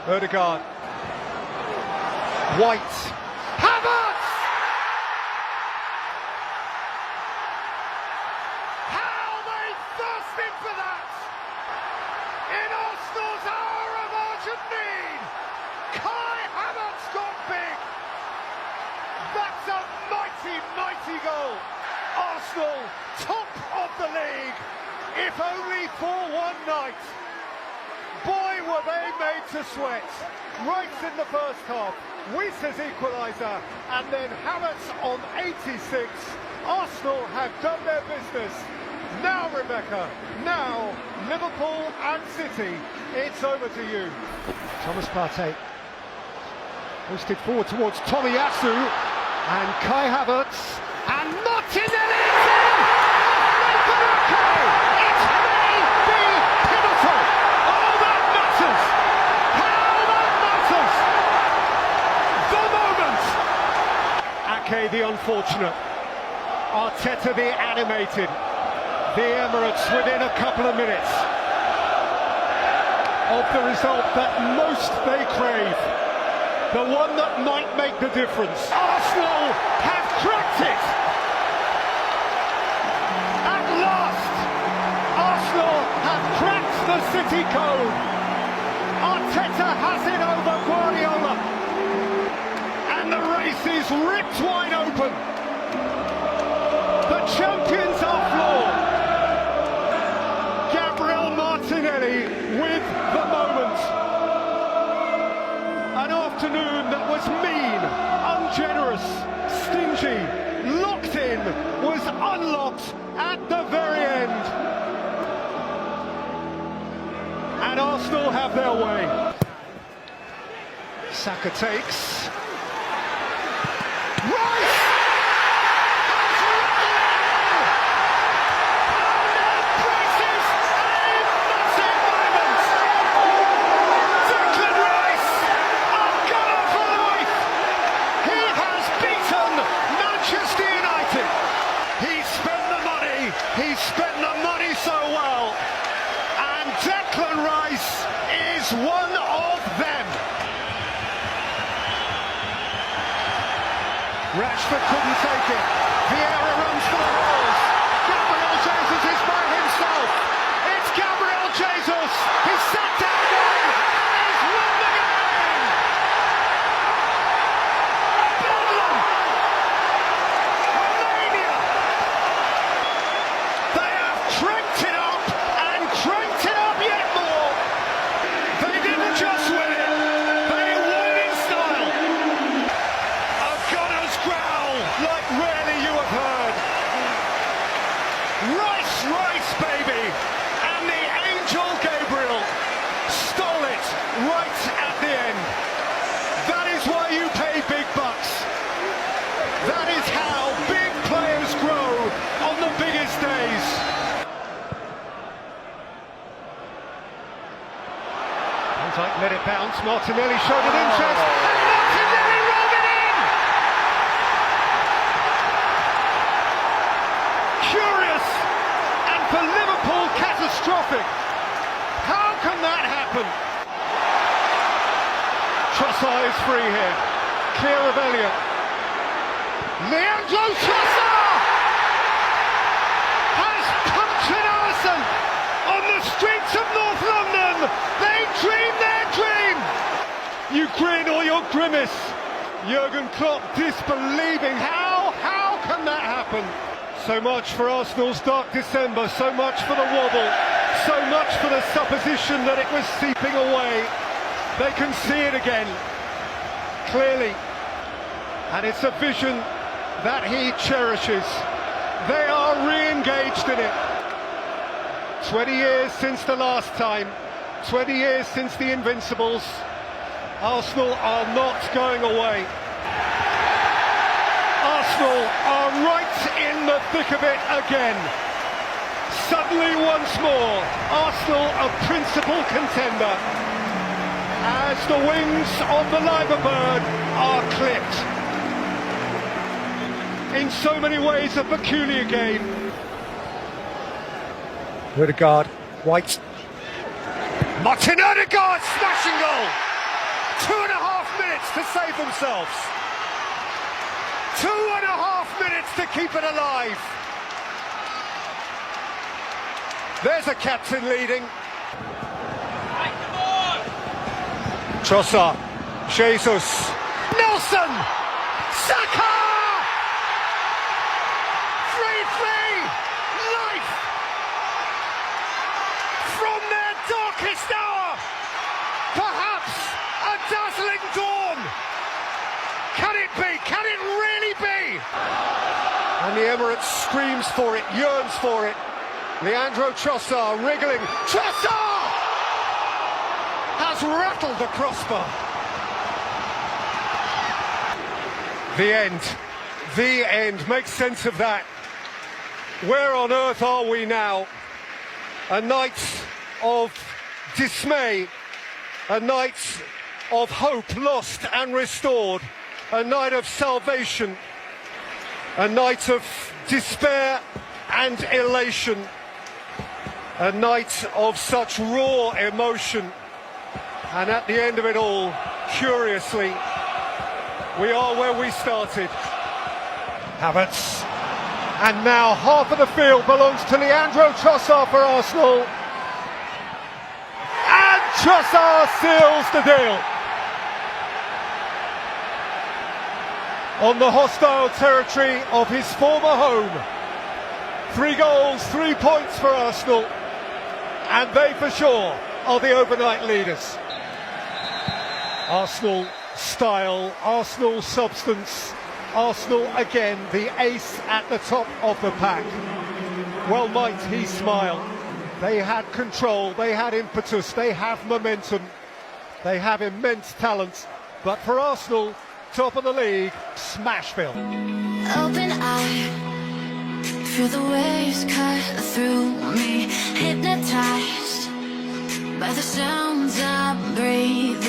Ødegaard. White. Havertz! How they thirsted for that! In Arsenal's hour of urgent need, Kai Havertz got big. That's a mighty, mighty goal. Arsenal, top of the league, if only for one night. Boy, were they made to sweat. Right in the first half, Wies's equaliser, and then Havertz on 86. Arsenal have done their business. Now, Rebecca, now Liverpool and City, it's over to you. Thomas Partey, hoisted forward towards Tomiyasu, and Kai Havertz, and Martinelli! It may be pivotal! Oh, that matters! How that matters! The moment! Ake the unfortunate, Arteta the animated, the Emirates within a couple of minutes of the result that most they crave, the one that might make the difference. Arsenal have cracked it! At last, Arsenal have cracked the City code. Arteta has it over Guardiola, and the race is ripped wide open. The champions are floored. Gabriel Martinelli with the moment. An afternoon that was mean, ungenerous, stingy, locked in, was unlocked at the very end. And Arsenal have their way. Saka takes. Rice! He spent the money so well, and Declan Rice is one of them. Rashford couldn't take it. Vieira runs for the walls. Gabriel Jesus is by himself. It's Gabriel Jesus. He's sat down one. He's won the game. Bedlam. Mania. They have cranked it up and cranked it up yet more. They didn't just win it, they won it in style. A gunner's growl like rarely you have heard. Rice, Rice, baby, and the angel Gabriel stole it right at the end. That is why you pay big bucks. That is how big players grow on the biggest days. Van Dijk let it bounce, Martinelli showed an interest, and Martinelli rolled it in! Curious, and for Liverpool, catastrophic. How can that happen? Trossard is free here, clear of Elliott. Leandro Trossard has punctured Alisson on the streets of North London. They dream their dream. You grin or you'll grimace. Jurgen Klopp disbelieving. How can that happen? So much for Arsenal's dark December, so much for the wobble, so much for the supposition that it was seeping away. They can see it again, clearly, and it's a vision that he cherishes. They are re-engaged in it. 20 years since the last time, 20 years since the Invincibles. Arsenal are not going away. Arsenal are right in the thick of it again. Suddenly once more, Arsenal a principal contender, as the wings of the Liver Bird are clipped. In so many ways a peculiar game. Ødegaard, White. Martin Ødegaard, smashing goal! 2.5 minutes to save themselves. 2.5 minutes to keep it alive. There's a captain leading. Trossard, Jesus, Nelson, Saka! 3-3, life! From their darkest hour, perhaps a dazzling dawn. Can it be? Can it really be? And the Emirates screams for it, yearns for it. Leandro Trossard wriggling. Trossard has rattled the crossbar. The end. The end. Make sense of that. Where on earth are we now? A night of dismay. A night of hope lost and restored. A night of salvation. A night of despair and elation. A night of such raw emotion. And at the end of it all, curiously, we are where we started. Havertz. And now half of the field belongs to Leandro Trossard for Arsenal. And Trossard seals the deal. On the hostile territory of his former home. 3 goals, 3 points for Arsenal. And they for sure are the overnight leaders. Arsenal style, Arsenal substance, Arsenal again, the ace at the top of the pack. Well might he smile. They had control, they had impetus, they have momentum, they have immense talent. But for Arsenal, top of the league, Smashville. Open eye, feel the waves cut through me, hypnotized by the sounds I breathe